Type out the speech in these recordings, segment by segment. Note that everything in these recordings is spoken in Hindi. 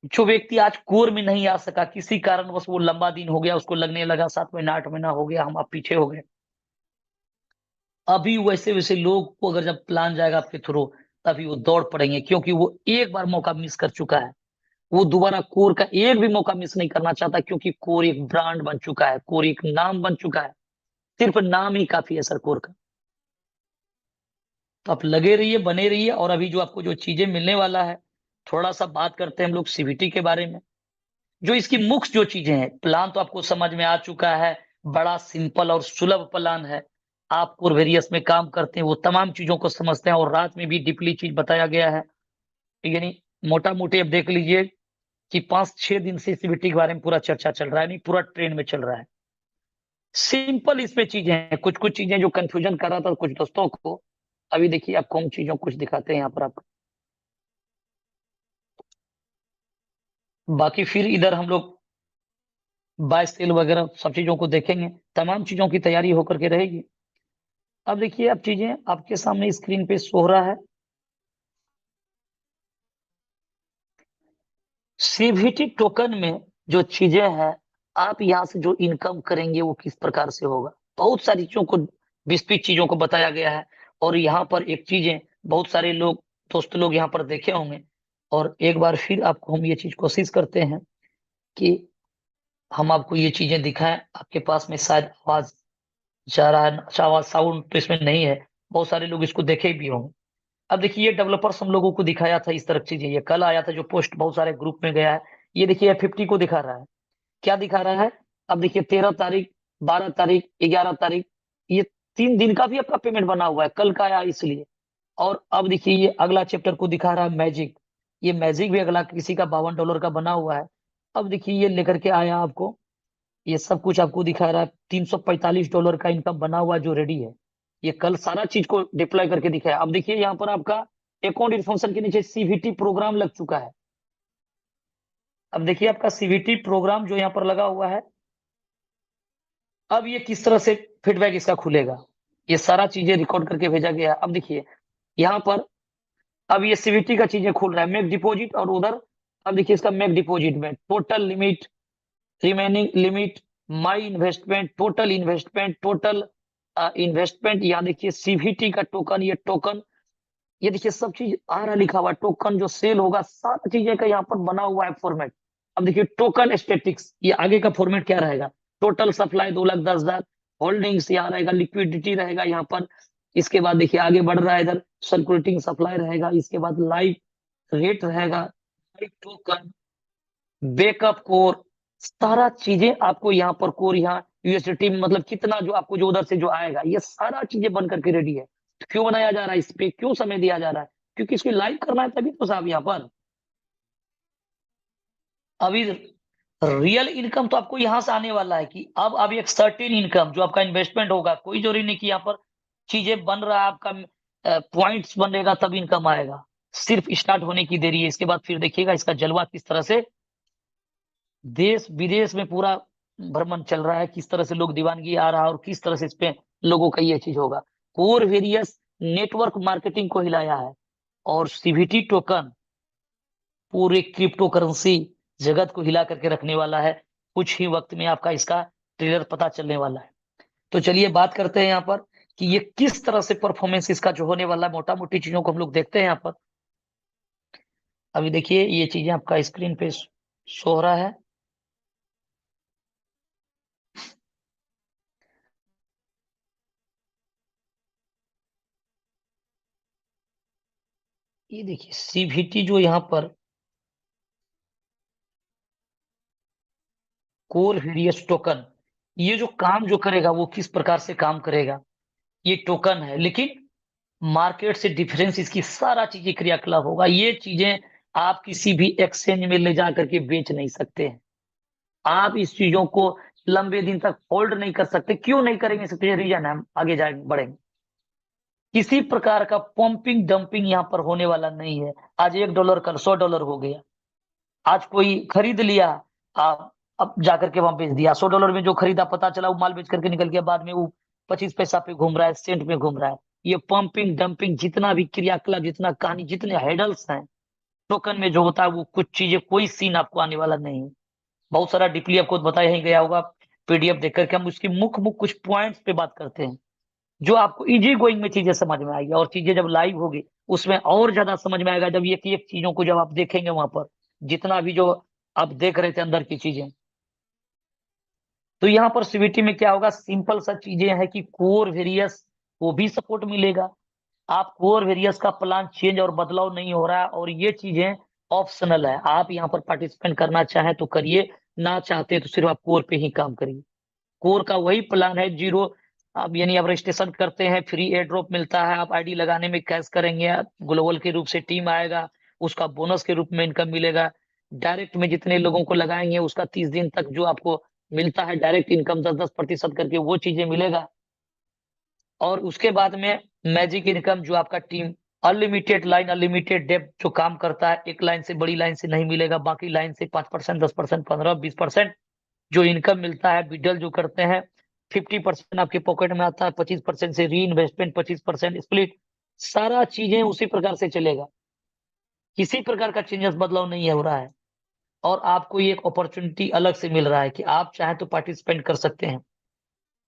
जो व्यक्ति आज कोर में नहीं आ सका, किसी कारणवश वो लंबा दिन हो गया, उसको लगने लगा 7 महीना 8 महीना हो गया, हम अब पीछे हो गए। अभी वैसे वैसे लोग को अगर जब प्लान जाएगा आपके थ्रू, तभी वो दौड़ पड़ेंगे, क्योंकि वो एक बार मौका मिस कर चुका है। वो दोबारा कोर का एक भी मौका मिस नहीं करना चाहता, क्योंकि कोर एक ब्रांड बन चुका है, कोर एक नाम बन चुका है। सिर्फ नाम ही काफी है सर कोर का। तो आप लगे रहिए, बने रहिए। और अभी जो आपको जो चीजें मिलने वाला है, थोड़ा सा बात करते हैं हम लोग सीवीटी के बारे में। जो इसकी मुख्य जो चीजें हैं, प्लान तो आपको समझ में आ चुका है। बड़ा सिंपल और सुलभ प्लान है। आप कोरवेरियस में काम करते हैं, वो तमाम चीजों को समझते हैं, और रात में भी डीपली चीज बताया गया है। यानी मोटा मोटी अब देख लीजिए कि 5-6 दिन से सीवीटी के बारे में पूरा चर्चा चल रहा है, नहीं पूरा ट्रेंड में चल रहा है। सिंपल इसमें चीजें हैं, कुछ कुछ चीजें जो कंफ्यूजन कर रहा था कुछ दोस्तों को। अभी देखिए आपको हम चीजों कुछ दिखाते हैं यहाँ पर आपको। बाकी फिर इधर हम लोग बाय सेल वगैरह सब चीजों को देखेंगे। तमाम चीजों की तैयारी होकर के रहेगी। अब देखिए, अब चीजें आपके सामने स्क्रीन पे शो हो रहा है। सीवीटी टोकन में जो चीजें हैं, आप यहाँ से जो इनकम करेंगे वो किस प्रकार से होगा, बहुत सारी चीजों को, विस्तृत चीजों को बताया गया है। और यहाँ पर एक चीजें बहुत सारे लोग, दोस्त लोग यहाँ पर देखे होंगे। और एक बार फिर आपको हम ये चीज कोशिश करते हैं कि हम आपको ये चीजें दिखाएं। आपके पास में शायद आवाज जा रहा है, अच्छा आवाज साउंड तो इसमें नहीं है। बहुत सारे लोग इसको देखे भी होंगे। अब देखिए, ये डेवलपर्स हम लोगों को दिखाया था इस तरह की चीजें, ये कल आया था जो पोस्ट बहुत सारे ग्रुप में गया है। ये देखिए F50 को दिखा रहा है। क्या दिखा रहा है? अब देखिए 13 तारीख, 12 तारीख, 11 तारीख, ये 3 दिन का भी आपका पेमेंट बना हुआ है, कल का आया इसलिए। और अब देखिए ये अगला चैप्टर को दिखा रहा है मैजिक। ये मैजिक भी अगला किसी का $52 का बना हुआ है। अब देखिए ये लेकर के आया आपको, ये सब कुछ आपको दिखा रहा है। $345 का इनकम बना हुआ है जो रेडी है। ये कल सारा चीज को डिप्लॉय करके दिखाया। अब देखिए यहाँ पर आपका अकाउंट इन्फॉर्मेशन के नीचे सीवीटी प्रोग्राम लग चुका है। अब देखिए आपका सीवीटी प्रोग्राम जो यहाँ पर लगा हुआ है। अब ये किस तरह से फीडबैक इसका खुलेगा, ये सारा चीजें रिकॉर्ड करके भेजा गया है। अब देखिए यहाँ पर, अब ये सीवीटी का चीजें खुल रहा है, मेक डिपॉजिट, और उधर अब देखिए इसका मेक डिपॉजिट में टोटल लिमिट, रिमेनिंग लिमिट, माई investment, total investment, total investment, यहाँ देखिए सीवीटी का टोकन, ये टोकन, ये देखिए सब चीज आ रहा लिखा हुआ है। टोकन जो सेल होगा, सारी चीजें का यहाँ पर बना हुआ है फॉर्मेट। अब देखिए टोकन स्टेटिक्स, ये आगे का फॉर्मेट क्या रहेगा? टोटल सप्लाई 2,10,000, होल्डिंग्स यहाँ रहेगा, लिक्विडिटी रहेगा यहाँ पर। इसके बाद देखिए आगे बढ़ रहा है, इधर सर्कुलेटिंग सप्लाई रहेगा, इसके बाद लाइव रेट रहेगा, लाइव टोकन, बैकअप कोर, सारा चीजें आपको यहाँ पर, कोर यहाँ यूएसडीटी में मतलब कितना जो आपको जो उधर से जो आएगा, ये सारा चीजें बन करके रेडी है। तो क्यों बनाया जा रहा है, इस पे क्यों समय दिया जा रहा है? क्योंकि इसको लाइव करना है, तभी तो साहब यहाँ पर। अभी रियल इनकम तो आपको यहां से आने वाला है, कि अब एक सर्टेन इनकम जो आपका इन्वेस्टमेंट होगा, कोई जरूरी नहीं कि यहाँ पर चीजें बन रहा है आपका, पॉइंट्स बनेगा तब इनकम आएगा। सिर्फ स्टार्ट होने की देरी है। इसके बाद फिर देखिएगा इसका जलवा किस तरह से देश विदेश में पूरा भ्रमण चल रहा है, किस तरह से लोग दीवानगी आ रहा है, और किस तरह से इस पे लोगों का ये चीज होगा। कोर वेरियस नेटवर्क मार्केटिंग को हिलाया है, और सीवीटी टोकन पूरे क्रिप्टो करेंसी जगत को हिला करके रखने वाला है। कुछ ही वक्त में आपका इसका ट्रेलर पता चलने वाला है। तो चलिए बात करते हैं यहाँ पर कि ये किस तरह से परफॉर्मेंस इसका जो होने वाला है, मोटा मोटी चीजों को हम लोग देखते हैं यहाँ पर। अभी देखिए ये चीजें आपका स्क्रीन पे शो हो रहा है। ये देखिए सीवीटी जो यहाँ पर कोर वेरियस टोकन, ये जो काम जो करेगा वो किस प्रकार से काम करेगा। ये टोकन है, लेकिन मार्केट से डिफरेंस इसकी सारा चीजें क्रियाकलाप होगा। ये चीजें आप किसी भी एक्सचेंज में ले जा करके बेच नहीं सकते हैं। आप इस चीजों को लंबे दिन तक होल्ड नहीं कर सकते। क्यों नहीं करेंगे सकते, रीजन है, हम आगे जाएंगे बढ़ेंगे। किसी प्रकार का पंपिंग डंपिंग यहाँ पर होने वाला नहीं है। आज $1 कल $100 हो गया। आज कोई खरीद लिया, अब जाकर के वहां बेच दिया। $100 में जो खरीदा, पता चला वो माल बेच करके निकल गया, बाद में वो 25 पैसा पे घूम रहा है, सेंट में घूम रहा है। ये पंपिंग डंपिंग जितना भी क्रियाकलाप, जितना कहानी, जितने हेडल्स हैं, टोकन में जो होता है वो कुछ चीजें, कोई सीन आपको आने वाला नहीं है। बहुत सारा डीपली आपको बताया ही गया होगा पीडीएफ देख करके। हम उसकी मुख्य मुख्य कुछ पॉइंट्स पे बात करते हैं जो आपको इजी गोइंग में चीजें समझ में आएगी, और चीजें जब लाइव होगी उसमें और ज्यादा समझ में आएगा, जब एक एक चीजों को जब आप देखेंगे वहां पर, जितना भी जो आप देख रहे थे अंदर की चीजें। तो यहाँ पर सीवीटी में क्या होगा, सिंपल सा चीजें हैं कि कोर वेरियस को भी सपोर्ट मिलेगा। आप कोर वेरियस का प्लान चेंज और बदलाव नहीं हो रहा है, और ये चीजें ऑप्शनल है। आप यहाँ पर पार्टिसिपेंट करना चाहें तो करिए, ना चाहते तो सिर्फ आप कोर पे ही काम करिए। कोर का वही प्लान है, जीरो आप यानी आप रजिस्ट्रेशन करते हैं, फ्री एयर ड्रॉप मिलता है, आप आईडी लगाने में कैश करेंगे, ग्लोबल के रूप से टीम आएगा, उसका बोनस के रूप में इनकम मिलेगा। डायरेक्ट में जितने लोगों को लगाएंगे उसका 30 दिन तक जो आपको मिलता है डायरेक्ट इनकम 10-10% करके, वो चीजें मिलेगा। और उसके बाद में मैजिक इनकम जो आपका team unlimited line unlimited depth जो काम करता है, एक लाइन से बड़ी लाइन से नहीं मिलेगा, बाकी लाइन से 5%, 10%, 15-20% जो इनकम मिलता है। विड्रॉल जो करते हैं 50% आपके पॉकेट में आता है, 25% से री इन्वेस्टमेंट, 25% स्प्लिट, सारा चीजें उसी प्रकार से चलेगा। किसी प्रकार का चेंजेस बदलाव नहीं हो रहा है। और आपको ये एक अपॉर्चुनिटी अलग से मिल रहा है कि आप चाहे तो पार्टिसिपेंट कर सकते हैं।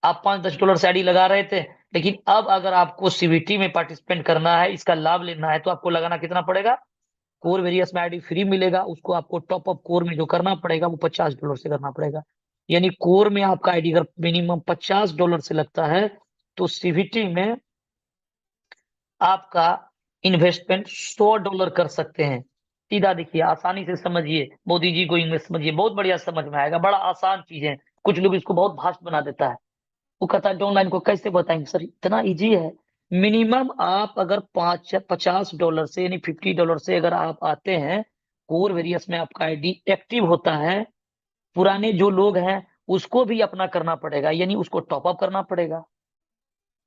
आप $5-10 से आईडी लगा रहे थे, लेकिन अब अगर आपको सीवीटी में पार्टिसिपेंट करना है, इसका लाभ लेना है, तो आपको लगाना कितना पड़ेगा, कोर वेरियस में आईडी फ्री मिलेगा, उसको आपको टॉप अप कोर में जो करना पड़ेगा वो $50 से करना पड़ेगा। यानी कोर में आपका आईडी अगर मिनिमम $50 से लगता है, तो सीवीटी में आपका इन्वेस्टमेंट $100 कर सकते हैं। सीधा देखिए, आसानी से समझिए, मोदी जी को इन्वेस्ट समझिए, बहुत बढ़िया समझ में आएगा, बड़ा आसान चीज है। कुछ लोग इसको बहुत भास्ट बना देता है, वो कहता है ऑनलाइन को कैसे बताएंगे सर, इतना इजी है। मिनिमम आप अगर $50 से यानी $50 से अगर आप आते हैं, कोर वेरियस में आपका आईडी एक्टिव होता है, पुराने जो लोग हैं उसको भी अपना करना पड़ेगा, यानी उसको टॉप अप करना पड़ेगा।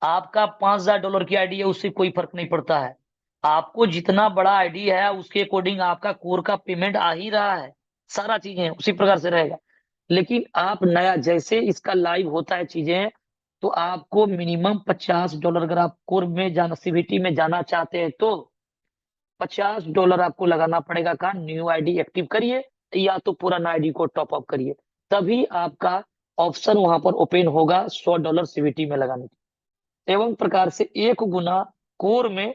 आपका $5000 की आईडी है, उससे कोई फर्क नहीं पड़ता है। आपको जितना बड़ा आईडी है उसके अकॉर्डिंग आपका कोर का पेमेंट आ ही रहा है, सारा चीजें उसी प्रकार से रहेगा। लेकिन आप नया जैसे इसका लाइव होता है चीजें, तो आपको मिनिमम $50 अगर आप कोर में जाना, सीवीटी में जाना चाहते हैं, तो $50 आपको लगाना पड़ेगा। का न्यू आईडी एक्टिव करिए, या तो पुराना आईडी को टॉप अप करिए, तभी आपका ऑप्शन वहां पर ओपन होगा $100 सीवीटी में लगाने की। एवं प्रकार से 1 गुना कोर में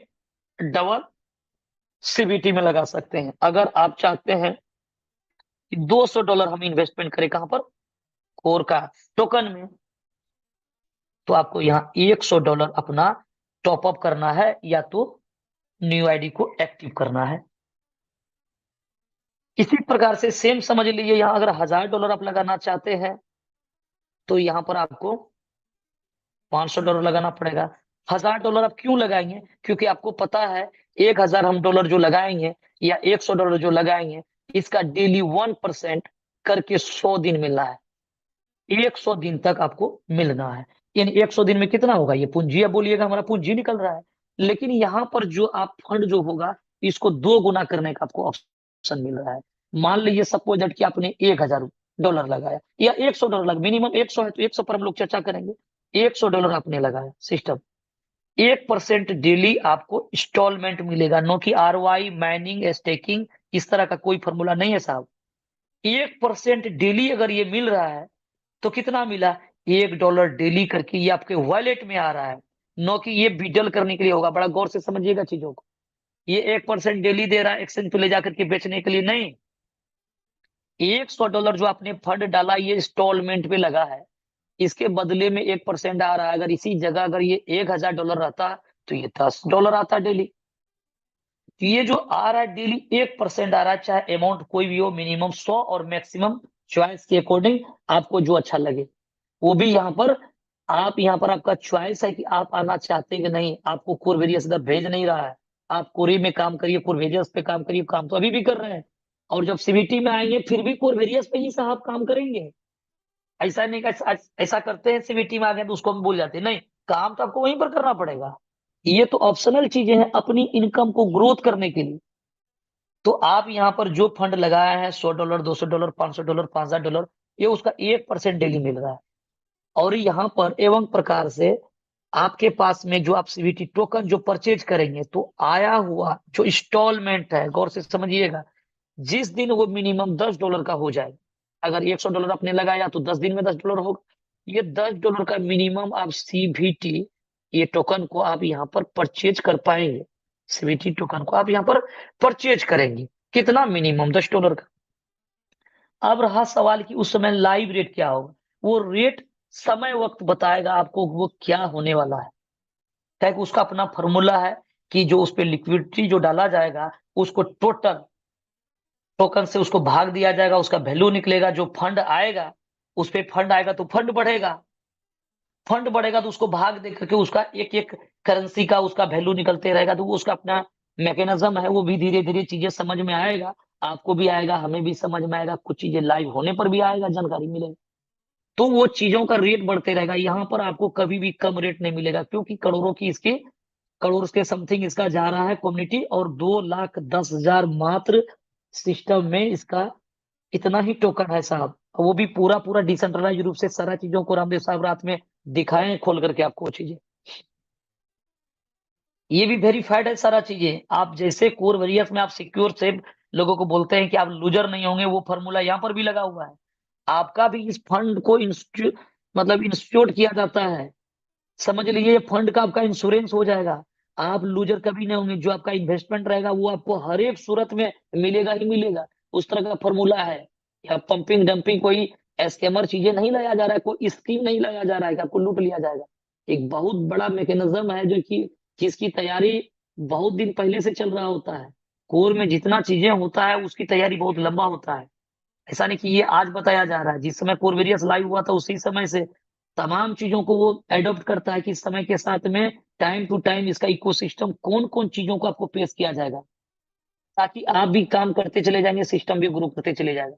डबल सीबीटी में लगा सकते हैं। अगर आप चाहते हैं कि $200 हम इन्वेस्टमेंट करें कहां पर, कोर का टोकन में, तो आपको यहाँ $100 अपना टॉप अप करना है, या तो न्यू आईडी को एक्टिव करना है। इसी प्रकार से सेम समझ लीजिए, यहाँ अगर $1000 आप लगाना चाहते हैं, तो यहाँ पर आपको $500 लगाना पड़ेगा। $1000 आप क्यों लगाएंगे, क्योंकि आपको पता है 1000 हम डॉलर जो लगाएंगे या $100 जो लगाएंगे, इसका डेली 1% करके 100 दिन मिलना है। 100 दिन तक आपको मिलना है, यानी 100 दिन में कितना होगा, ये पूंजी, अब बोलिएगा हमारा पूंजी निकल रहा है। लेकिन यहाँ पर जो आप फंड जो होगा, इसको 2 गुना करने का आपको ऑप्शन मिल रहा है। मान लीजिए सपोज दैट कि आपने $1000 लगाया, या $100 लगा, मिनिमम 100 है तो 100 पर हम लोग चर्चा करेंगे। $100 आपने लगाया, सिस्टम 1% डेली आपको इंस्टॉलमेंट मिलेगा। नो कि आरओआई, माइनिंग, स्टेकिंग, इस तरह का कोई फॉर्मूला नहीं है साहब। 1% डेली अगर ये मिल रहा है, तो कितना मिला, $1 डेली करके ये आपके वॉलेट में आ रहा है। नो कि ये विड्रॉल करने के लिए होगा, बड़ा गौर से समझिएगा चीजों को। ये 1% डेली दे रहा है एक्सचेंज पे ले जाकर के बेचने के लिए नहीं। $100 जो आपने फंड डाला, ये इंस्टॉलमेंट पे लगा है, इसके बदले में 1% आ रहा है। अगर इसी जगह अगर ये $1000 रहता, तो ये $10 आता डेली। तो ये जो आ रहा है डेली 1% आ रहा है, चाहे अमाउंट कोई भी हो, मिनिमम 100 और मैक्सिमम चॉइस के अकॉर्डिंग आपको जो अच्छा लगे, वो भी यहाँ पर यहाँ पर आपका चॉइस है कि आप आना चाहते हैं कि नहीं। आपको कोर वेरियस इधर भेज नहीं रहा है, आप कोरी में काम करिए, कोर वेरियस पे काम करिए, काम तो अभी भी कर रहे हैं। और जब सीबीटी में आएंगे फिर भी कोर वेरियस पे ही साहब काम करेंगे। ऐसा नहीं, ऐसा करते हैं सीबीटी में आ गए तो उसको हम भूल जाते हैं, नहीं, काम तो आपको वहीं पर करना पड़ेगा। ये तो ऑप्शनल चीजें हैं अपनी इनकम को ग्रोथ करने के लिए। तो आप यहाँ पर जो फंड लगाया है, $100, $200, $500, $5000, ये उसका 1% डेली मिल रहा है। और यहाँ पर एवं प्रकार से आपके पास में जो आप सीवीटी टोकन जो परचेज करेंगे, तो आया हुआ जो इंस्टॉलमेंट है, गौर से समझिएगा, जिस दिन वो मिनिमम $10 का हो जाए, अगर $100 आपने लगाया तो 10 दिन में $10 होगा। ये $10 का मिनिमम आप सीवीटी ये टोकन को आप यहाँ पर परचेज कर पाएंगे। सीवीटी टोकन को आप यहाँ पर परचेज करेंगे, कितना? मिनिमम $10 का। अब रहा सवाल कि उस समय लाइव रेट क्या होगा। वो रेट समय वक्त बताएगा आपको वो क्या होने वाला है। क्या है कि उसका अपना फॉर्मूला है कि जो उस पे लिक्विडिटी जो डाला जाएगा, उसको टोटल टोकन से उसको भाग दिया जाएगा, उसका वैल्यू निकलेगा। जो फंड आएगा, उस पे फंड आएगा तो फंड बढ़ेगा, फंड बढ़ेगा तो उसको भाग दे करके उसका एक एक करेंसी का उसका वैल्यू निकलते रहेगा। तो वो उसका अपना मैकेनिज्म है, वो भी धीरे धीरे चीजें समझ में आएगा, आपको भी आएगा, हमें भी समझ में आएगा, कुछ चीजें लाइव होने पर भी आएगा, जानकारी मिलेगी। तो वो चीजों का रेट बढ़ते रहेगा। यहाँ पर आपको कभी भी कम रेट नहीं मिलेगा, क्योंकि करोड़ों की इसकी करोड़ के समथिंग इसका जा रहा है कम्युनिटी, और 2,10,000 मात्र सिस्टम में इसका इतना ही टोकन है साहब। वो भी पूरा पूरा डिसेंट्रलाइज रूप से सारा चीजों को रामदेव साहब रात में दिखाएं खोल करके आपको वो चीजें। ये भी वेरीफाइड है सारा चीजें। आप जैसे कोर वेरियस में आप सिक्योर से लोगों को बोलते हैं कि आप लूजर नहीं होंगे, वो फॉर्मूला यहाँ पर भी लगा हुआ है। आपका भी इस फंड को इंस्टीट्यूट मतलब इंस्टीट्यूट किया जाता है। समझ लीजिए, ये फंड का आपका इंश्योरेंस हो जाएगा। आप लूजर कभी नहीं होंगे। जो आपका इन्वेस्टमेंट रहेगा वो आपको हर एक सूरत में मिलेगा ही मिलेगा। उस तरह का फॉर्मूला है। या पंपिंग डंपिंग कोई स्कैमर चीजें नहीं लाया जा रहा है, कोई स्कीम नहीं लाया जा रहा है कि आपको लूट लिया जाएगा। एक बहुत बड़ा मैकेनिज्म है जो कि जिसकी तैयारी बहुत दिन पहले से चल रहा होता है। कोर में जितना चीजें होता है उसकी तैयारी बहुत लंबा होता है। ऐसा नहीं कि ये आज बताया जा रहा है। जिस समय कोरवेरियस लाइव हुआ था उसी समय से तमाम चीजों को वो एडॉप्ट करता है कि समय के साथ में टाइम टू टाइम इसका इकोसिस्टम कौन कौन चीजों को आपको पेश किया जाएगा, ताकि आप भी काम करते चले जाएंगे, सिस्टम भी ग्रो करते चले जाएगा।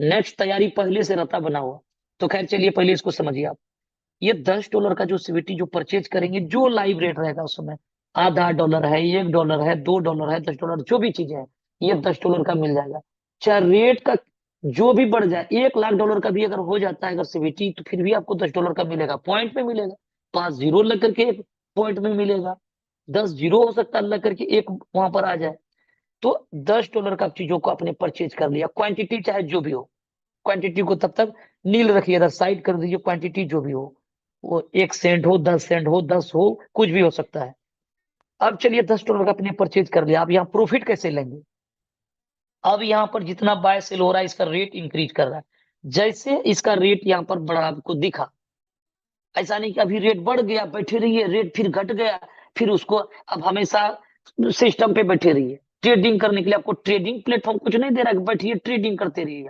नेक्स्ट तैयारी पहले से रहता बना हुआ। तो खैर चलिए पहले इसको समझिए आप। ये $10 का जो सीवीटी जो परचेज करेंगे, जो लाइव रेट रहेगा उस समय, $0.5 है, $1 है, $2 है, $10 जो भी चीजें है, ये $10 का मिल जाएगा। चाहे रेट का जो भी बढ़ जाए, $1,00,000 का भी अगर हो जाता है अगर सीवीटी, तो फिर भी आपको $10 का मिलेगा, पॉइंट में मिलेगा। 5 जीरो लग करके एक पॉइंट में मिलेगा, 10 जीरो हो सकता है लग करके एक वहां पर आ जाए। तो $10 का चीजों को आपने परचेज कर लिया, क्वांटिटी चाहे जो भी हो। क्वांटिटी को तब तक नील रखिए, इधर साइड कर दीजिए, क्वांटिटी जो भी हो, वो 1 सेंट हो, 10 सेंट हो, 10 हो, कुछ भी हो सकता है। अब चलिए $10 का आपने परचेज कर लिया। अब यहाँ प्रॉफिट कैसे लेंगे? अब यहाँ पर जितना बाय सेल हो रहा है इसका रेट इंक्रीज कर रहा है। जैसे इसका रेट यहाँ पर बढ़ा आपको दिखा, ऐसा नहीं कि अभी रेट बढ़ गया बैठे रहिए, रेट फिर घट गया, फिर उसको अब हमेशा सिस्टम पे बैठे रहिए। ट्रेडिंग करने के लिए आपको ट्रेडिंग प्लेटफॉर्म कुछ नहीं दे रहा है कि बैठिए ट्रेडिंग करते रहिए।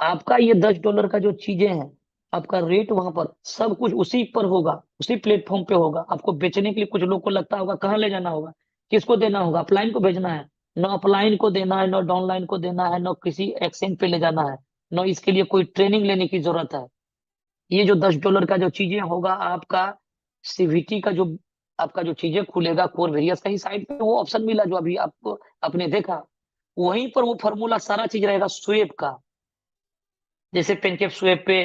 आपका ये $10 का जो चीजें हैं, आपका रेट वहां पर सब कुछ उसी पर होगा, उसी प्लेटफॉर्म पे होगा। आपको बेचने के लिए कुछ लोग को लगता होगा कहाँ ले जाना होगा, किसको देना होगा, अपलाइन को भेजना है, न अपलाइन को देना है, न डाउनलाइन को देना है, न किसी एक्सचेंज पे ले जाना है, न इसके लिए कोई ट्रेनिंग लेने की जरूरत है। ये जो $10 का जो चीजें होगा आपका सीवीटी का जो आपका जो चीजें खुलेगा कोर वेरियस का ही साइड पे वो ऑप्शन मिला जो अभी आपको आपने देखा, वहीं पर वो फॉर्मूला सारा चीज रहेगा स्वेप का। जैसे पेनकेप स्वेप पे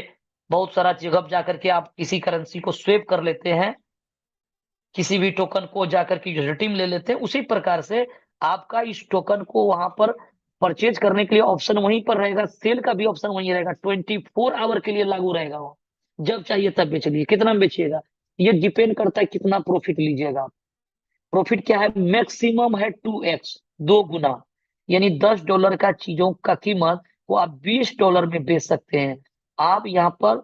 बहुत सारा जगह जाकर के आप किसी करेंसी को स्वेप कर लेते हैं, किसी भी टोकन को जाकर के रिडीम ले लेते हैं, उसी प्रकार से आपका इस टोकन को वहां पर परचेज करने के लिए ऑप्शन वहीं पर रहेगा, सेल का भी ऑप्शन वहीं रहेगा, 24 आवर के लिए लागू रहेगा वो। जब चाहिए तब बेच लीजिए। कितना में बेचिएगा ये डिपेंड करता है कितना प्रॉफिट लीजिएगा आप। प्रॉफिट क्या है? मैक्सिमम है 2x, 2 गुना। यानी $10 का चीजों का कीमत को आप $20 में बेच सकते हैं। आप यहाँ पर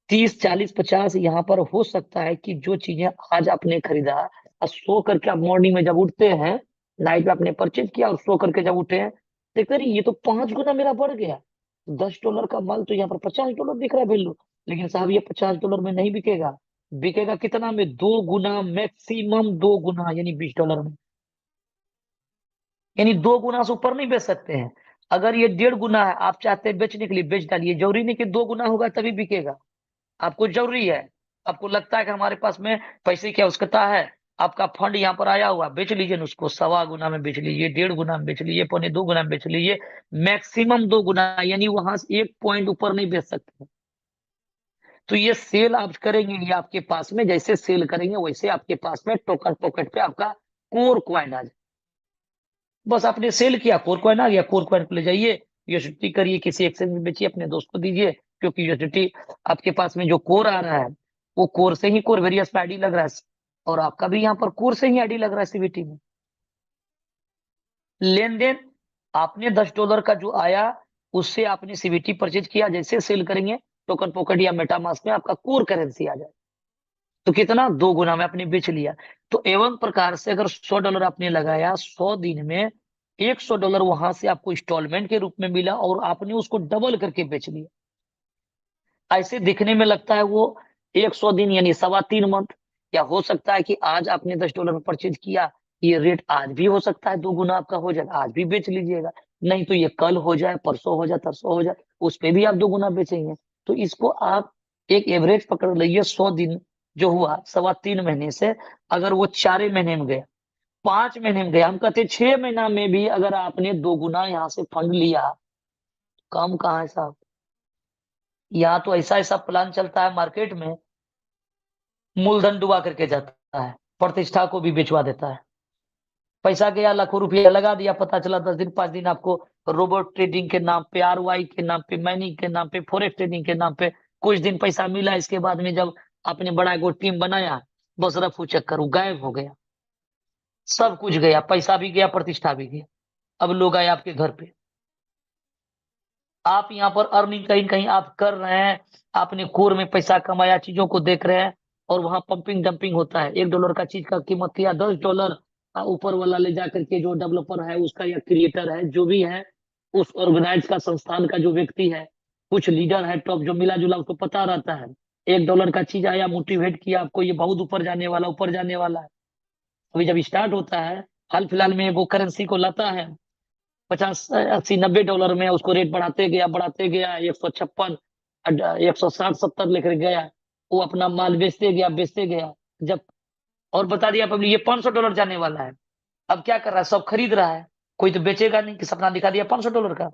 30, 40, 50 यहाँ पर हो सकता है कि जो चीजें आज आपने खरीदा और सो करके आप मॉर्निंग में जब उठते हैं, नाइट में आपने परचेज किया और सो करके जब उठे हैं, देखते रहिए ये तो 5 गुना मेरा बढ़ गया। $10 का माल तो यहाँ पर $50 दिख रहा है वैल्यू। लेकिन साहब ये $50 में नहीं बिकेगा। बिकेगा कितना में? 2 गुना, मैक्सिमम 2 गुना, यानी $20 में। यानी 2 गुना से ऊपर नहीं बेच सकते हैं। अगर ये 1.5 गुना है, आप चाहते हैं बेचने के लिए बेच डालिए, जरूरी नहीं कि 2 गुना होगा तभी बिकेगा। आपको जरूरी है, आपको लगता है कि हमारे पास में पैसे की आवश्यकता है, आपका फंड यहाँ पर आया हुआ, बेच लीजिए ना उसको, 1.25 गुना में बेच लीजिए, 1.5 गुना में बेच लीजिए, 2.25 गुना में बेच लीजिए। मैक्सिमम 2 गुना, यानी वहां से 1 पॉइंट ऊपर नहीं बेच सकते। तो ये सेल आप करेंगे, ये आपके पास में जैसे सेल करेंगे वैसे आपके पास में टोकन पॉकेट पे आपका कोर कॉइन आ जाए। बस आपने सेल किया, कोर कॉइन आ गया, कोर कॉइन पे ले जाइए, यूएसडीटी करिए, किसी एक्सचेंज में बेचिए, अपने दोस्त को दीजिए, क्योंकि यूएसडीटी आपके पास में जो कोर आ रहा है वो कोर से ही कोर वेरियस में आईडी लग रहा है, और आपका भी यहाँ पर कोर से ही आईडी लग रहा है सीवीटी में। लेन देन आपने $10 का जो आया उससे आपने सीवीटी परचेज किया, जैसे सेल करेंगे टोकन पॉकेट या मेटामास्क में आपका कोर करेंसी आ जाए, तो कितना 2 गुना में आपने बेच लिया। तो एवं प्रकार से अगर $100 आपने लगाया, 100 दिन में $100 वहां से आपको इंस्टॉलमेंट के रूप में मिला और आपने उसको डबल करके बेच लिया। ऐसे दिखने में लगता है वो 100 दिन यानी 3.25 मंथ, या हो सकता है कि आज आपने $10 में परचेज किया, ये रेट आज भी हो सकता है 2 गुना आपका हो जाएगा, आज भी बेच लीजिएगा, नहीं तो ये कल हो जाए, परसों हो जाए, तरसों हो जाए, उस पे भी आप 2 गुना बेचेंगे। तो इसको आप एक एवरेज पकड़ लीजिए, 100 दिन जो हुआ 3.25 महीने से, अगर वो 4 महीने में गया, 5 महीने में गया, हम कहते 6 महीना में भी अगर आपने 2 गुना यहाँ से फंड लिया, कम कहाँ है साहब। यहाँ तो ऐसा ऐसा प्लान चलता है मार्केट में, मूलधन डुबा करके जाता है, प्रतिष्ठा को भी बेचवा देता है। पैसा गया, लाखों रुपया लगा दिया, पता चला 10 दिन 5 दिन आपको रोबोट ट्रेडिंग के नाम पे, आरवाई के नाम पे, माइनिंग के नाम पे, फॉरेक्स ट्रेडिंग के नाम पे कुछ दिन पैसा मिला, इसके बाद में जब आपने बड़ा एगो टीम बनाया, बस रफू चक्कर गायब हो गया, सब कुछ गया, पैसा भी गया, प्रतिष्ठा भी गया। अब लोग आए आपके घर पे, आप यहाँ पर अर्निंग कहीं कहीं आप कर रहे हैं, आपने कोर में पैसा कमाया, चीजों को देख रहे हैं, और वहां पंपिंग डंपिंग होता है, $1 का चीज का कीमत किया $10, ऊपर वाला ले जाकर के जो डेवलपर है उसका या क्रिएटर है जो भी है, उस ऑर्गेनाइज का संस्थान का जो व्यक्ति है, कुछ लीडर है टॉप जो मिला जुला, उसको पता रहता है $1 का चीज आया, मोटिवेट किया आपको, ये बहुत ऊपर जाने वाला, ऊपर जाने वाला है। अभी जब स्टार्ट होता है, हाल फिलहाल में वो करेंसी को लाता है 50 80 90 डॉलर में, उसको रेट बढ़ाते गया 156 160 70 लेकर गया, वो अपना माल बेचते गया, जब और बता दिया पब्लिक ये $500 जाने वाला है, अब क्या कर रहा है, सब खरीद रहा है, कोई तो बेचेगा नहीं, कि सपना दिखा दिया $500 का,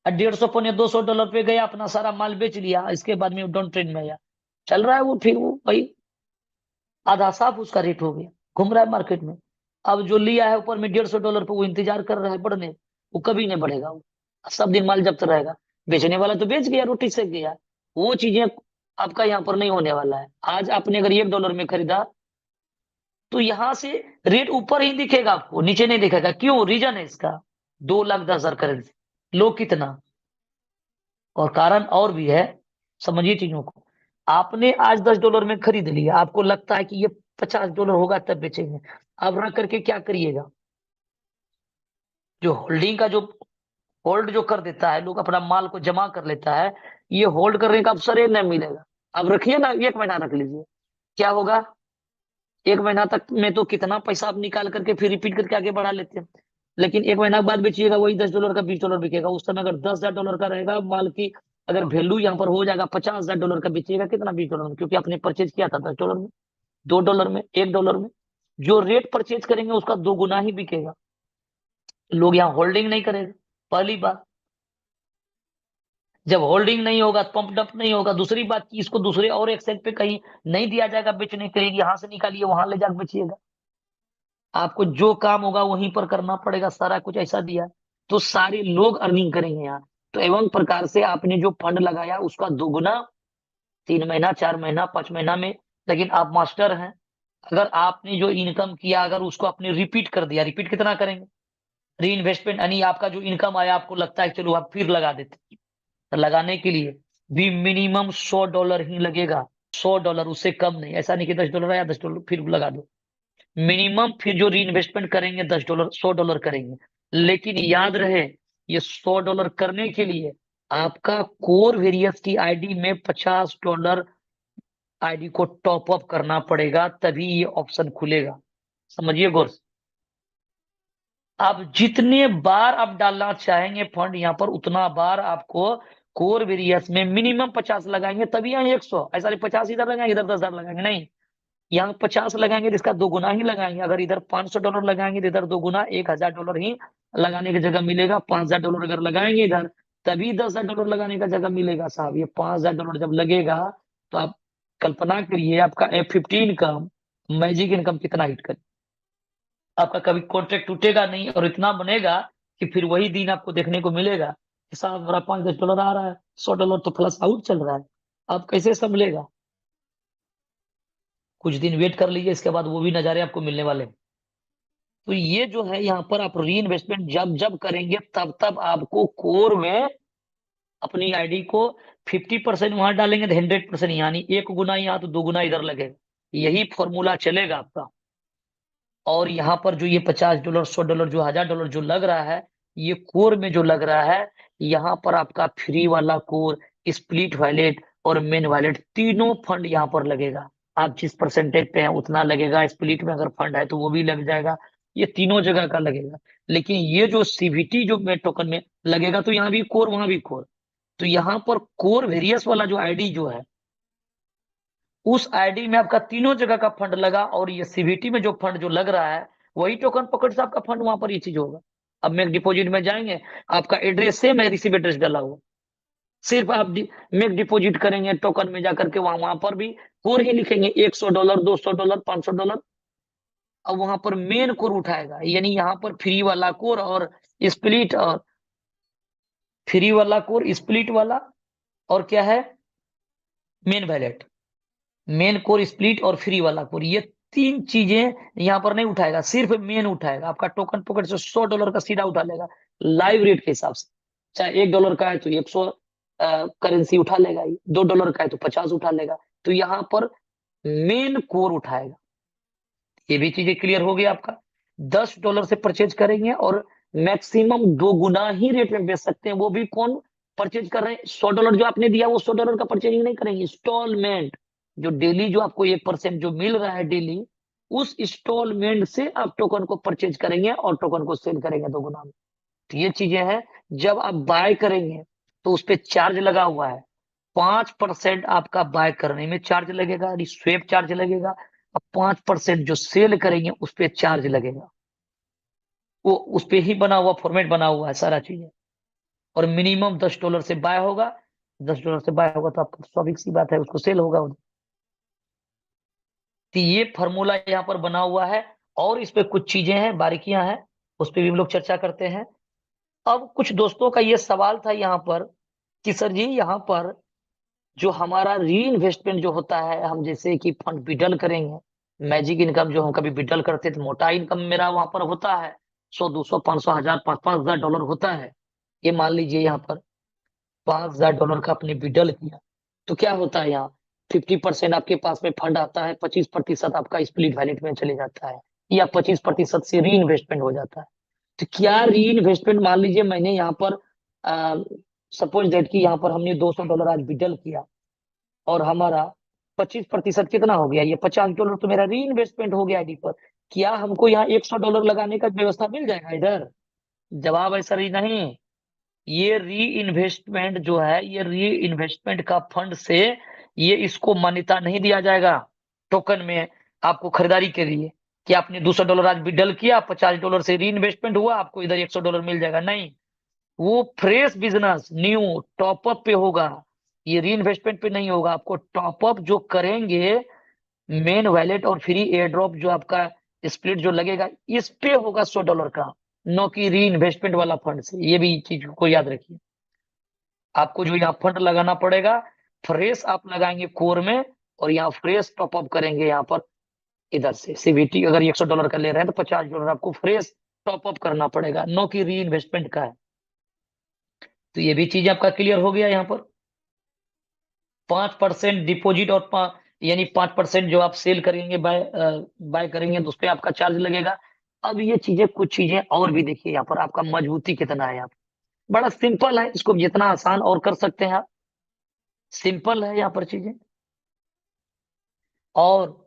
150 $200 पे गया, अपना सारा माल बेच लिया, इसके बाद में डाउन ट्रेंड में आया, चल रहा है वो, फिर वो भाई आधा साफ उसका रेट हो गया, घूम रहा है मार्केट में। अब जो लिया है ऊपर में $150 पे, वो इंतजार कर रहा है बढ़ने, वो कभी नहीं बढ़ेगा, वो सब दिन माल जब्त रहेगा, बेचने वाला तो बेच गया, रोटी सेक गया, वो चीजें आपका यहाँ पर नहीं होने वाला है। आज आपने अगर $1 में खरीदा तो यहाँ से रेट ऊपर ही दिखेगा आपको, नीचे नहीं दिखेगा, क्यों, रीजन है इसका, 2,10,000 करेंसी, लो कितना, और कारण और भी है, समझिए चीजों को। आपने आज $10 में खरीद लिया, आपको लगता है कि ये $50 होगा तब बेचेंगे, अब रख करके क्या करिएगा, जो होल्डिंग का जो होल्ड जो कर देता है, लोग अपना माल को जमा कर लेता है, ये होल्ड करने का अवसर ही नहीं मिलेगा। अब रखिए ना, 1 महीना रख लीजिए, क्या होगा, 1 महीना तक में तो कितना पैसा आप निकाल करके फिर रिपीट करके आगे बढ़ा लेते हैं, लेकिन 1 महीना के बाद बेचिएगा, वही $10 का $20 बिकेगा, उस समय अगर $10,000 का रहेगा माल की, अगर वैल्यू यहाँ पर हो जाएगा $50,000 का, बेचिएगा कितना, $20 में, क्योंकि आपने परचेज किया था $10 में, $2 में, $1 में, जो रेट परचेज करेंगे उसका 2 गुना ही बिकेगा, लोग यहाँ होल्डिंग नहीं करेंगे, पहली बात। जब होल्डिंग नहीं होगा, पंप डंप नहीं होगा, दूसरी बात की इसको दूसरे और एक्सचेंज पे कहीं नहीं दिया जाएगा बेचने के लिए, यहाँ से निकालिए वहां ले जाकर बेचिएगा, आपको जो काम होगा वहीं पर करना पड़ेगा, सारा कुछ ऐसा दिया, तो सारे लोग अर्निंग करेंगे यहाँ। तो एवं प्रकार से आपने जो फंड लगाया उसका 2 गुना 3 महीना, 4 महीना, 5 महीना में, लेकिन आप मास्टर हैं, अगर आपने जो इनकम किया अगर उसको आपने रिपीट कर दिया, रिपीट कितना करेंगे, री इन्वेस्टमेंट, यानी आपका जो इनकम आया आपको लगता है चलो आप फिर लगा देते, तो लगाने के लिए भी मिनिमम $100 ही लगेगा, $100, उससे कम नहीं, ऐसा नहीं कि $10 आया $10 फिर लगा दो, मिनिमम फिर जो री इन्वेस्टमेंट करेंगे $10 $100 करेंगे, लेकिन याद रहे ये $100 करने के लिए आपका कोर वेरियस की आईडी में $50 आईडी को टॉप अप करना पड़ेगा, तभी ये ऑप्शन खुलेगा, समझिए गौर से। आप जितने बार आप डालना चाहेंगे फंड यहाँ पर, उतना बार आपको कोर वेरियस में मिनिमम 50 लगाएंगे, तभी यहाँ 100, ऐसा नहीं 50 इधर लगाएंगे इधर 10,000 लगाएंगे, नहीं, यहाँ 50 लगाएंगे तो इसका 2 गुना ही लगाएंगे, अगर इधर $500 लगाएंगे तो इधर 2 गुना $1,000 ही लगाने की जगह मिलेगा, $5,000 अगर लगाएंगे इधर तभी $10,000 लगाने का जगह मिलेगा साहब। ये $5,000 जब लगेगा तो आप कल्पना करिए आपका F15 इनकम, मैजिक इनकम कितना हिट करे। आपका कभी कॉन्ट्रैक्ट टूटेगा नहीं और इतना बनेगा कि फिर वही दिन आपको देखने को मिलेगा कि साहब हमारा $5-10 आ रहा है, $100 तो प्लस आउट चल रहा है। आप कैसे संभलेगा? कुछ दिन वेट कर लीजिए, इसके बाद वो भी नजारे आपको मिलने वाले हैं। तो ये जो है यहाँ पर आप री इन्वेस्टमेंट जब जब करेंगे तब तब आपको कोर में अपनी आईडी को 50% वहां डालेंगे तो 100%, यानी 1 गुना यहाँ तो 2 गुना इधर लगेगा। यही फॉर्मूला चलेगा आपका। और यहाँ पर जो ये $50, $100, जो $1,000 जो लग रहा है, ये कोर में जो लग रहा है, यहाँ पर आपका फ्री वाला कोर, स्प्लिट वॉलेट और मेन वॉलेट तीनों फंड यहाँ पर लगेगा। आप जिस परसेंटेज पे हैं उतना लगेगा। स्प्लिट में अगर फंड है तो वो भी लग जाएगा। ये तीनों जगह का लगेगा। लेकिन ये जो सीवीटी जो में टोकन में लगेगा तो यहाँ भी कोर वहां भी कोर। तो यहाँ पर कोर वेरियस वाला जो आईडी जो है, उस आईडी में आपका तीनों जगह का फंड लगा, और ये सीवीटी में जो फंड जो लग रहा है वही टोकन पॉकेट से आपका फंड वहां पर ये चीज होगा। अब मेक डिपॉजिट में जाएंगे, आपका एड्रेस सेम है, रिसीव एड्रेस डाला हुआ। सिर्फ आप मेक डिपॉजिट करेंगे टोकन में जाकर के, वहां वहां पर भी कोर ही लिखेंगे, $100, $200, $500। अब वहां पर मेन कोर उठाएगा, यानी यहाँ पर फ्री वाला कोर और स्प्लिट, और फ्री वाला कोर, स्प्लिट वाला, और क्या है, main wallet. Main core, split और फ्री वाला कोर, ये तीन चीजें यहाँ पर नहीं उठाएगा, सिर्फ मेन उठाएगा। आपका टोकन पॉकेट से $100 का सीधा उठा लेगा लाइव रेट के हिसाब से। चाहे $1 का है तो 100 करेंसी उठा लेगा, $2 का है तो 50 उठा लेगा। तो यहाँ पर मेन कोर उठाएगा। ये भी चीजें क्लियर हो गई आपका। $10 से परचेज करेंगे और मैक्सिमम 2 गुना ही रेट में बेच सकते हैं। वो भी कौन परचेज कर रहे हैं? $100 जो आपने दिया वो $100 का परचेजिंग नहीं करेंगे, इंस्टॉलमेंट जो डेली जो आपको 1% जो मिल रहा है डेली, उस इंस्टॉलमेंट से आप टोकन को परचेज करेंगे और टोकन को सेल करेंगे 2 गुना में। तो ये चीजें हैं। जब आप बाय करेंगे तो उस पर चार्ज लगा हुआ है, 5% आपका बाय करने में चार्ज लगेगा, यानी स्वेप चार्ज लगेगा। और 5% जो सेल करेंगे उस पर चार्ज लगेगा। वो उस पे ही बना हुआ, फॉर्मेट बना हुआ है सारा चीजें। और मिनिमम $10 से बाय होगा। $10 से बाय होगा तो आपको स्वाभाविक सी बात है उसको सेल होगा। तो ये फॉर्मूला यहाँ पर बना हुआ है, और इस पे कुछ चीजें हैं, बारीकियां हैं, उस पे भी हम लोग चर्चा करते हैं। अब कुछ दोस्तों का ये सवाल था यहाँ पर कि सर जी यहाँ पर जो हमारा री इन्वेस्टमेंट जो होता है, हम जैसे कि फंड विड्रॉल करेंगे, मैजिक इनकम जो हम कभी विड्रॉल करते थे, मोटा इनकम मेरा वहां पर होता है 100, 200, 500, 1000, $5,000 होता है। ये मान लीजिए यहाँ पर $5,000 का आपने विड्रॉल किया, तो क्या होता है यहाँ, 50% आपके पास में फंड आता है, 25% आपका स्प्लिट वैलेट में चले जाता है, या 25% से री इन्वेस्टमेंट हो जाता है। तो क्या री इन्वेस्टमेंट, मान लीजिए मैंने यहाँ पर सपोज दैट कि यहाँ पर हमने $200 आज विड्रॉल किया, और हमारा 25% कितना हो गया, ये $50 तो मेरा री इन्वेस्टमेंट हो गया आईडी पर। क्या हमको यहाँ $100 लगाने का व्यवस्था मिल जाएगा इधर? जवाब है सर नहीं। ये री इन्वेस्टमेंट जो है, ये री इन्वेस्टमेंट का फंड से ये इसको मान्यता नहीं दिया जाएगा टोकन में आपको खरीदारी के लिए, कि आपने $200 आज विड्रॉल किया, $50 से री इन्वेस्टमेंट हुआ, आपको इधर $100 मिल जाएगा, नहीं। वो फ्रेश बिजनेस न्यू टॉपअप पे होगा, ये री इन्वेस्टमेंट पे नहीं होगा। आपको टॉपअप जो करेंगे मेन वैलेट और फ्री एयर ड्रॉप जो आपका स्प्लिट जो लगेगा, इस पे होगा $100 का, नो की री इन्वेस्टमेंट वाला फंड से। ये भी चीज को याद रखिए। आपको जो यहाँ फंड लगाना पड़ेगा, फ्रेश आप लगाएंगे कोर में, और यहाँ फ्रेश टॉपअप करेंगे यहाँ पर इधर से। सीवीटी अगर $100 का ले रहे हैं तो $50 आपको फ्रेश टॉपअप करना पड़ेगा, नो की री इन्वेस्टमेंट का है। तो ये भी चीज आपका क्लियर हो गया। यहाँ पर 5% डिपॉजिट और यानी 5% जो आप सेल करेंगे, बाय करेंगे तो उस पर आपका चार्ज लगेगा। अब ये चीजें, कुछ चीजें और भी देखिए, यहाँ पर आपका मजबूती कितना है। यहाँ पर बड़ा सिंपल है, इसको जितना आसान और कर सकते हैं आप, सिंपल है यहाँ पर चीजें। और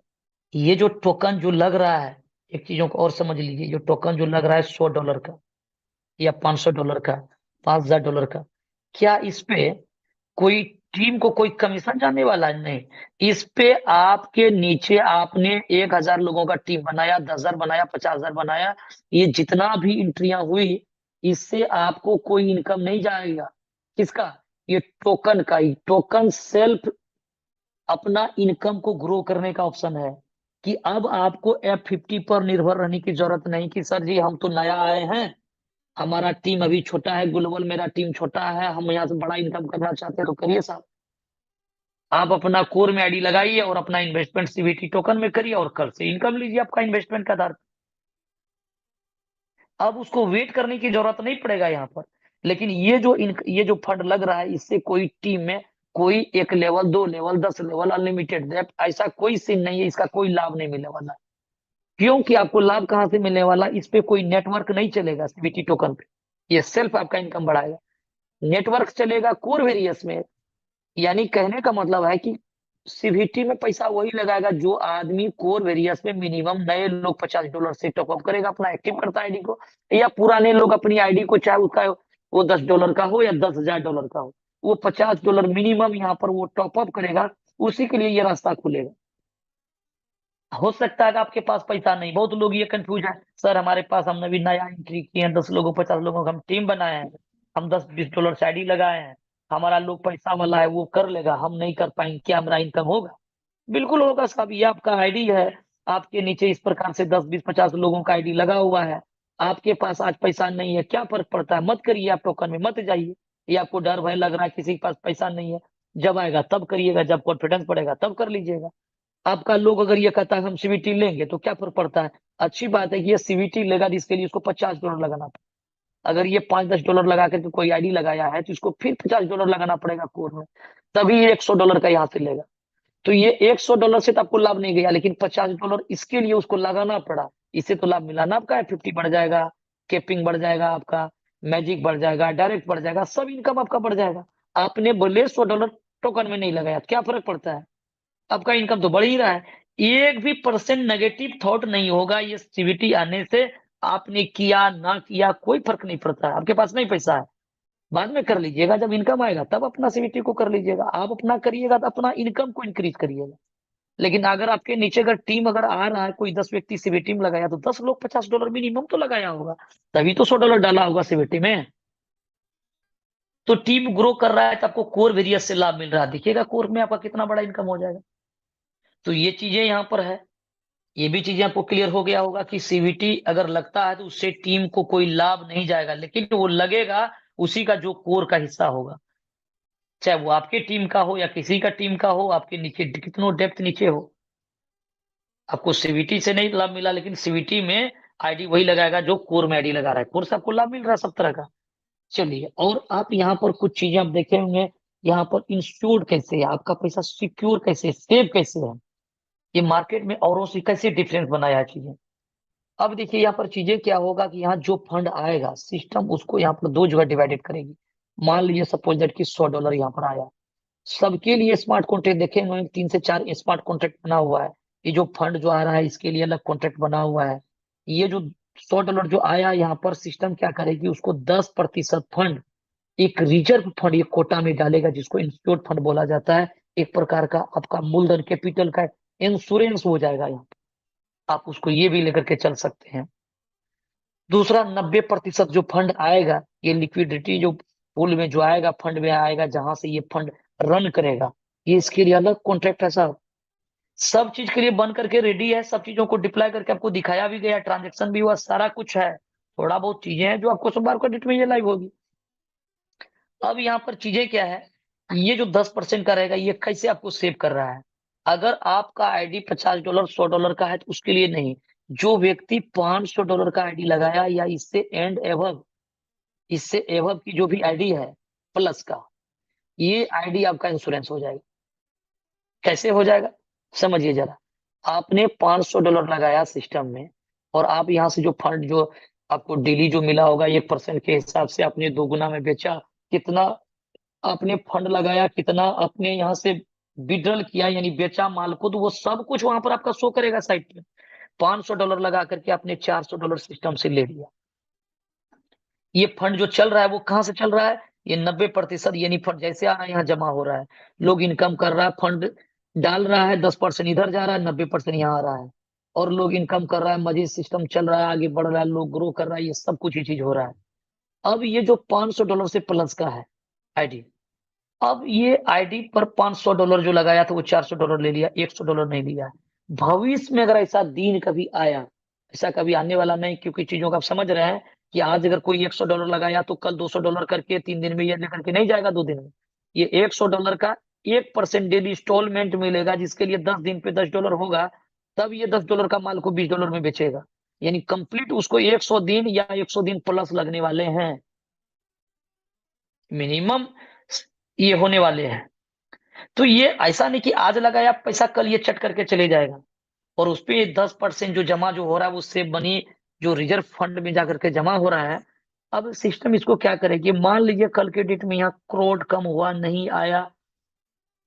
ये जो टोकन जो लग रहा है, एक चीजों को और समझ लीजिए, जो टोकन जो लग रहा है $100 का या $500 का, $5,000 का, क्या इस पे कोई टीम को कोई कमीशन जाने वाला है? नहीं। इस पे आपके नीचे आपने 1,000 लोगों का टीम बनाया, 10,000 बनाया, 50,000 बनाया, ये जितना भी एंट्रियां हुई, इससे आपको कोई इनकम नहीं जाएगा। किसका? ये टोकन का ही। टोकन सेल्फ अपना इनकम को ग्रो करने का ऑप्शन है कि अब आपको F50 पर निर्भर रहने की जरूरत नहीं कि सर जी हम तो नया आए हैं, हमारा टीम अभी छोटा है, ग्लोबल मेरा टीम छोटा है, हम यहाँ से बड़ा इनकम करना चाहते हैं। तो करिए साहब, आप अपना कोर में आईडी लगाइए और अपना इन्वेस्टमेंट सीवीटी टोकन में करिए और कल से इनकम लीजिए आपका इन्वेस्टमेंट का आधार। अब उसको वेट करने की जरूरत नहीं पड़ेगा यहाँ पर। लेकिन ये जो फंड लग रहा है, इससे कोई टीम में कोई 1 level 2 level 10 level unlimited depth ऐसा कोई सीन नहीं है, इसका कोई लाभ नहीं मिलने वाला। क्योंकि आपको लाभ कहाँ से मिलने वाला? इस पे कोई नेटवर्क नहीं चलेगा सीवीटी टोकन पे। ये सेल्फ आपका इनकम बढ़ाएगा। नेटवर्क चलेगा कोर वेरियस में। यानी कहने का मतलब है कि सीवीटी में पैसा वही लगाएगा जो आदमी कोर वेरियस में मिनिमम नए लोग $50 से टॉपअप करेगा, अपना एक्टिव करता है आईडी को, या पुराने लोग अपनी आईडी को, चाहे उसका वो $10 का हो या $10,000 का हो, वो $50 मिनिमम यहाँ पर वो टॉपअप करेगा। उसी के लिए ये रास्ता खुलेगा। हो सकता है कि आपके पास पैसा नहीं, बहुत लोग ये कंफ्यूज है, सर हमारे पास, हमने भी नया एंट्री किए हैं, 10 लोगों 50 लोगों का हम टीम बनाए हैं, हम 10-20 डॉलर से आईडी लगाए हैं, हमारा लोग पैसा वाला है वो कर लेगा, हम नहीं कर पाएंगे, क्या हमारा इनकम होगा? बिल्कुल होगा साहब। ये आपका आईडी है, आपके नीचे इस प्रकार से 10-20-50 लोगों का आईडी लगा हुआ है। आपके पास आज पैसा नहीं है, क्या फर्क पड़ता है? मत करिए, आप टोकन में मत जाइए। ये आपको डर भय लग रहा है किसी के पास पैसा नहीं है, जब आएगा तब करिएगा, जब कॉन्फिडेंस पड़ेगा तब कर लीजिएगा। आपका लोग अगर ये कहता है हम सीवीटी लेंगे तो क्या फर्क पड़ता है? अच्छी बात है कि ये सीवीटी लेगा, जिसके लिए उसको $50 लगाना पड़ेगा। अगर ये $5-10 लगा करके कोई आईडी लगाया है तो इसको फिर $50 लगाना पड़ेगा कोर में, तभी ये $100 का यहाँ से लेगा। तो ये $100 से तो आपको लाभ नहीं गया, लेकिन $50 इसके लिए उसको लगाना पड़ा, इससे तो लाभ मिला ना आपका। 50 बढ़ जाएगा, केपिंग बढ़ जाएगा आपका, मैजिक बढ़ जाएगा, डायरेक्ट बढ़ जाएगा, सब इनकम आपका बढ़ जाएगा। आपने बोले $100 टोकन में नहीं लगाया, क्या फर्क पड़ता है? आपका इनकम तो बढ़ ही रहा है। एक भी परसेंट नेगेटिव थॉट नहीं होगा ये सीवीटी आने से। आपने किया ना किया कोई फर्क नहीं पड़ता है। आपके पास नहीं पैसा है, बाद में कर लीजिएगा, जब इनकम आएगा तब अपना सीवीटी को कर लीजिएगा। आप अपना करिएगा तो अपना इनकम को इंक्रीज करिएगा। लेकिन अगर आपके नीचे अगर टीम अगर आ रहा है, कोई 10 व्यक्ति सीवीटी में लगाया, तो 10 लोग $50 मिनिमम तो लगाया होगा, तभी तो $100 डाला होगा सीवीटी में। तो टीम ग्रो कर रहा है तो आपको कोर वेरियस से लाभ मिल रहा है, देखिएगा कोर में आपका कितना बड़ा इनकम हो जाएगा। तो ये चीजें यहाँ पर है। ये भी चीजें आपको क्लियर हो गया होगा कि सीवीटी अगर लगता है तो उससे टीम को कोई लाभ नहीं जाएगा, लेकिन वो लगेगा उसी का जो कोर का हिस्सा होगा, चाहे वो आपकी टीम का हो या किसी का टीम का हो, आपके नीचे कितनों डेप्थ नीचे हो। आपको सीवीटी से नहीं लाभ मिला, लेकिन सीवीटी में आईडी वही लगाएगा जो कोर में आईडी लगा रहा है, कोर से आपको लाभ मिल रहा है सब तरह का। चलिए, और आप यहाँ पर कुछ चीजें आप देखे होंगे, यहाँ पर इंश्योर्ड कैसे है, आपका पैसा सिक्योर कैसे, सेफ कैसे है, ये मार्केट में औरों से कैसे डिफरेंस बनाया है चीजें। अब देखिए यहाँ पर चीजें क्या होगा कि यहाँ जो फंड आएगा, सिस्टम उसको यहाँ पर दो जगह डिवाइडेड करेगी। मान लीजिए सपोज दैट कि $100 यहाँ पर आया, सबके लिए स्मार्ट कॉन्ट्रैक्ट देखेंगे, 3 से 4 स्मार्ट कॉन्ट्रैक्ट बना हुआ है। ये जो फंड जो आ रहा है इसके लिए अलग कॉन्ट्रैक्ट बना हुआ है। ये जो $100 जो आया, यहाँ पर सिस्टम क्या करेगी, उसको 10% फंड एक रिजर्व फंड, एक कोटा में डालेगा, जिसको इंश्योर्ड फंड बोला जाता है। एक प्रकार का आपका मूलधन कैपिटल का इंश्योरेंस हो जाएगा यहाँ। आप उसको ये भी लेकर के चल सकते हैं। दूसरा, 90% जो फंड आएगा, ये लिक्विडिटी जो पूल में जो आएगा, फंड में आएगा, जहां से ये फंड रन करेगा, ये इसके लिए अलग कॉन्ट्रैक्ट है साहब। सब चीज के लिए बन करके रेडी है, सब चीजों को डिप्लॉय करके आपको दिखाया भी गया, ट्रांजेक्शन भी हुआ, सारा कुछ है। थोड़ा बहुत चीजें हैं जो आपको सोमवार को डेट में ये लाइव होगी। अब यहाँ पर चीजें क्या है, ये जो 10% का रहेगा, ये कैसे आपको सेव कर रहा है? अगर आपका आईडी $50 $100 का है तो उसके लिए नहीं। जो व्यक्ति $500 का आईडी लगाया या इससे एंड एवब, इससे एवब की जो भी आईडी है प्लस का, ये आईडी आपका इंश्योरेंस हो जाएगा। कैसे हो जाएगा समझिए जरा। आपने $500 लगाया सिस्टम में, और आप यहाँ से जो फंड जो आपको डेली जो मिला होगा 1% के हिसाब से आपने 2 गुना में बेचा। कितना आपने फंड लगाया, कितना आपने यहाँ से विड्रॉल किया, यानी बेचा माल को, तो वो सब कुछ वहां पर आपका शो करेगा साइट पे। $500 लगा करके आपने $400 सिस्टम से ले लिया। ये फंड जो चल रहा है वो कहाँ से चल रहा है? ये 90% यानी फंड जैसे आ रहा है यहाँ जमा हो रहा है, लोग इनकम कर रहा है, फंड डाल रहा है, 10% इधर जा रहा है, 90% यहाँ आ रहा है, और लोग इनकम कर रहा है, मजीद सिस्टम चल रहा है, आगे बढ़ रहा है, लोग ग्रो कर रहा है, ये सब कुछ ये चीज हो रहा है। अब ये जो $500 से प्लस का है, आईडी। अब ये आईडी पर $500 जो लगाया था वो $400 ले लिया, $100 नहीं लिया। भविष्य में अगर ऐसा दिन कभी आया, ऐसा कभी आने वाला नहीं, क्योंकि चीजों का आप समझ रहे हैं कि आज अगर कोई $100 लगाया तो कल $200 करके 3 दिन में ये लेकर के नहीं जाएगा, 2 दिन में। ये $100 का 1% डेली इंस्टॉलमेंट मिलेगा, जिसके लिए 10 दिन पे $10 होगा, तब ये $10 का माल को $20 में बेचेगा। यानी कंप्लीट उसको 100 दिन या 100 दिन प्लस लगने वाले हैं, मिनिमम ये होने वाले हैं। तो ये ऐसा नहीं कि आज लगाया पैसा कल ये चट करके चले जाएगा। और उसपे 10% जो जमा जो हो रहा है उससे बनी जो रिजर्व फंड में जाकर के जमा हो रहा है। अब सिस्टम इसको क्या करेगी, मान लीजिए कल के डेट में यहाँ क्रोड कम हुआ, नहीं आया,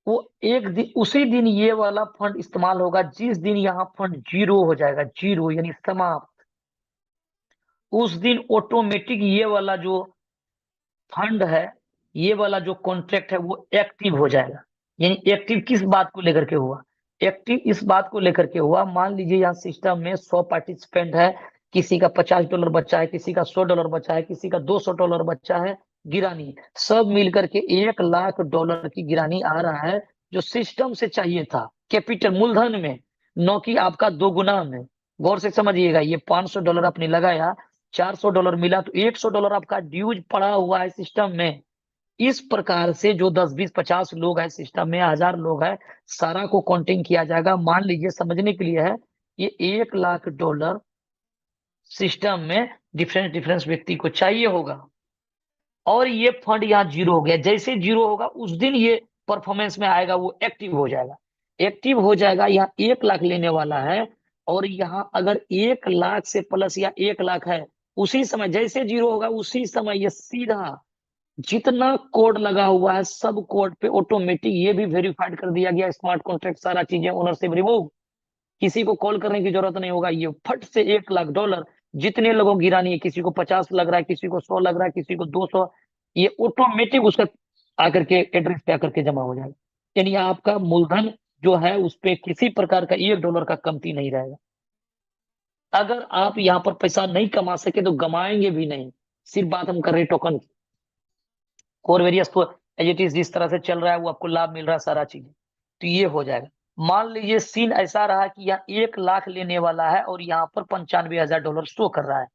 वो एक दिन उसी दिन ये वाला फंड इस्तेमाल होगा जिस दिन यहाँ फंड जीरो हो जाएगा, जीरो यानी समाप्त। उस दिन ऑटोमेटिक ये वाला जो फंड है, ये वाला जो कॉन्ट्रैक्ट है वो एक्टिव हो जाएगा। यानी एक्टिव किस बात को लेकर के हुआ, एक्टिव इस बात को लेकर के हुआ, मान लीजिए यहाँ सिस्टम में 100 पार्टिसिपेंट है, किसी का $50 बचा है, किसी का $100 बचा है, किसी का $200 बचा है, गिरानी सब मिलकर के $1,00,000 की गिरानी आ रहा है, जो सिस्टम से चाहिए था कैपिटल मूलधन में, न कि आपका दोगुना में। गौर से समझिएगा, ये $500 आपने लगाया, $400 मिला, तो $100 आपका ड्यूज पड़ा हुआ है सिस्टम में। इस प्रकार से जो 10, 20, 50 लोग हैं सिस्टम में, 1000 लोग हैं, सारा को काउंटिंग किया जाएगा। मान लीजिए समझने के लिए है, ये $1,00,000 सिस्टम में डिफरेंस डिफरेंस व्यक्ति को चाहिए होगा, और ये फंड यहाँ जीरो हो गया। जैसे जीरो होगा उस दिन ये परफॉर्मेंस में आएगा, वो एक्टिव हो जाएगा। एक्टिव हो जाएगा, यहाँ 1,00,000 लेने वाला है, और यहाँ अगर 1,00,000 से प्लस या 1,00,000 है, उसी समय जैसे जीरो होगा उसी समय ये सीधा जितना कोड लगा हुआ है सब कोड पे ऑटोमेटिक ये भी वेरीफाइड कर दिया गया, स्मार्ट कॉन्ट्रैक्ट सारा चीजें ओनरशिप रिमूव, किसी को कॉल करने की जरूरत नहीं होगा। ये फट से $1,00,000 जितने लोगों की गिरानी है, किसी को 50 लग रहा है, किसी को 100 लग रहा है, किसी को 200, ये ऑटोमेटिक उसका आकर के एड्रेस पे आकर के जमा हो जाएगा। यानी आपका मूलधन जो है उस पे किसी प्रकार का $1 का कमती नहीं रहेगा। अगर आप यहाँ पर पैसा नहीं कमा सके तो गमाएंगे भी नहीं। सिर्फ बात हम कर रहे टोकन की, कोर वेरियस तो एज इट इज जिस तरह से चल रहा है वो आपको लाभ मिल रहा है सारा चीज, तो ये हो जाएगा। मान लीजिए सीन ऐसा रहा कि यहाँ 1,00,000 लेने वाला है और यहाँ पर $95,000 शो कर रहा है,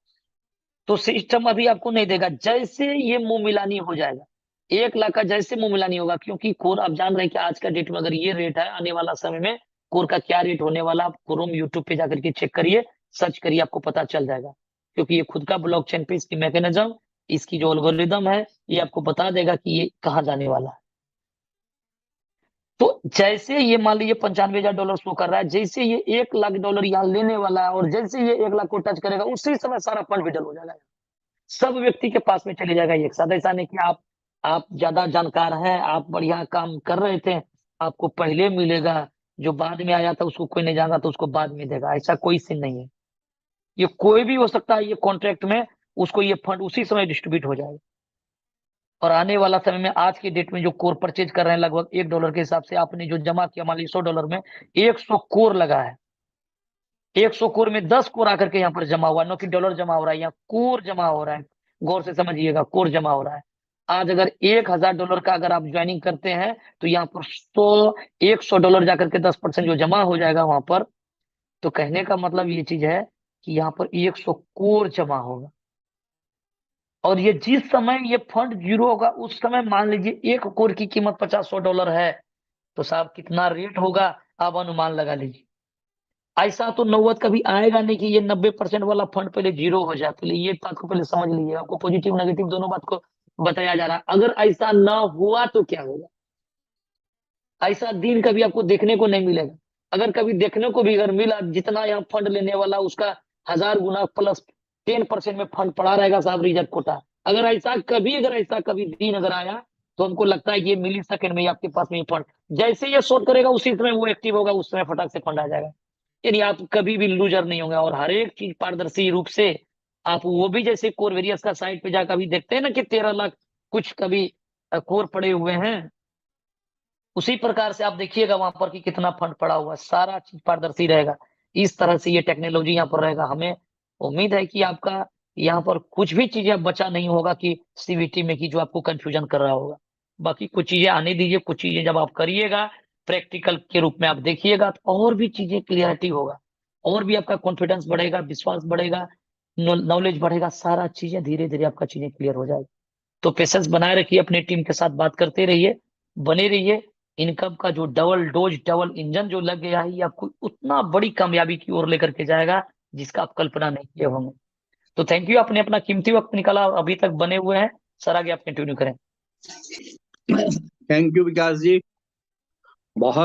तो सिस्टम अभी आपको नहीं देगा। जैसे ये मुंह मिलानी हो जाएगा, 1,00,000 का जैसे मुंह मिलानी होगा, क्योंकि कोर आप जान रहे हैं कि आज का डेट में अगर ये रेट है, आने वाला समय में कोर का क्या रेट होने वाला, आप क्रोम यूट्यूब पे जाकर के चेक करिए, सर्च करिए, आपको पता चल जाएगा। क्योंकि ये खुद का ब्लॉकचेन पे इसकी मैकेनिज्म, इसकी जो एल्गोरिदम है, ये आपको बता देगा कि ये कहाँ जाने वाला है। तो जैसे ये मान लीजिए $95,000 शो कर रहा है, जैसे ये $1,00,000 यहाँ लेने वाला है, और जैसे ये 1,00,000 को टच करेगा उसी समय सारा फंड विड्रॉल हो जाएगा, सब व्यक्ति के पास में चले जाएगा एक साथ। ऐसा नहीं कि आप ज्यादा जानकार हैं, आप बढ़िया काम कर रहे थे, आपको पहले मिलेगा, जो बाद में आया था उसको कोई नहीं जानता तो उसको बाद में देगा, ऐसा कोई सीन नहीं है। ये कोई भी हो सकता है, ये कॉन्ट्रैक्ट में उसको ये फंड उसी समय डिस्ट्रीब्यूट हो जाएगा। और आने वाला समय में आज की डेट में जो कोर परचेज कर रहे हैं, लगभग $1 के हिसाब से आपने जो जमा किया, मान लीजिए $100 में 100 कोर लगा है, 100 कोर में 10 कोर आकर के यहाँ पर जमा हुआ, न कि डॉलर जमा हो रहा है, यहाँ कोर जमा हो रहा है। गौर से समझिएगा, कोर जमा हो रहा है। आज अगर $1,000 का अगर आप ज्वाइनिंग करते हैं, तो यहाँ पर $100 जाकर के 10% जो जमा हो जाएगा वहां पर। तो कहने का मतलब ये चीज है कि यहाँ पर 100 कोर जमा होगा, और ये जिस समय ये फंड जीरो होगा उस समय मान लीजिए एक कोर की कीमत $50-100 है, तो साहब कितना रेट होगा आप अनुमान लगा लीजिए। ऐसा तो नौबत कभी आएगा नहीं कि ये 90% वाला फंड पहले जीरो हो जाए। पहले ये बात को पहले समझ लीजिए, आपको पॉजिटिव नेगेटिव दोनों बात को बताया जा रहा है। अगर ऐसा ना हुआ तो क्या होगा, ऐसा दिन कभी आपको देखने को नहीं मिलेगा। अगर कभी देखने को भी अगर मिला, जितना यहाँ फंड लेने वाला उसका 1000 गुना प्लस 10% में फंड पड़ा रहेगा साहब, रिजर्व कोटा। अगर ऐसा कभी दिन अगर आया, तो हमको लगता है कि ये मिली सेकंड में ही आपके पास में फंड जैसे ये शॉर्ट करेगा उसी समय वो एक्टिव होगा, उस समय फटाक से फंड आ जाएगा। यानी आप कभी भी लूजर नहीं होंगे, और हर एक चीज पारदर्शी रूप से आप वो भी, जैसे कोरवेरियस का साइट पे जाकर भी देखते हैं ना कि 13,00,000 कुछ कभी कोर पड़े हुए हैं, उसी प्रकार से आप देखिएगा वहां पर कि कितना फंड पड़ा हुआ है, सारा चीज पारदर्शी रहेगा। इस तरह से ये टेक्नोलॉजी यहाँ पर रहेगा। हमें उम्मीद है कि आपका यहाँ पर कुछ भी चीजें बचा नहीं होगा कि सीवीटी में, कि जो आपको कंफ्यूजन कर रहा होगा। बाकी कुछ चीजें आने दीजिए, कुछ चीजें जब आप करिएगा प्रैक्टिकल के रूप में आप देखिएगा तो और भी चीजें क्लियरिटी होगा, और भी आपका कॉन्फिडेंस बढ़ेगा, विश्वास बढ़ेगा, नॉलेज बढ़ेगा, सारा चीजें धीरे धीरे आपका चीजें क्लियर हो जाएगी। तो पेशेंस बनाए रखिए, अपनी टीम के साथ बात करते रहिए, बने रहिए। इनकम का जो डबल डोज डबल इंजन जो लग गया है, ये आपको उतना बड़ी कामयाबी की ओर लेकर के जाएगा जिसका आप कल्पना नहीं किए होंगे। तो थैंक यू, आपने अपना कीमती वक्त निकाला, अभी तक बने हुए हैं। सर आगे आप कंटिन्यू करें। थैंक यू विकास जी, बहुत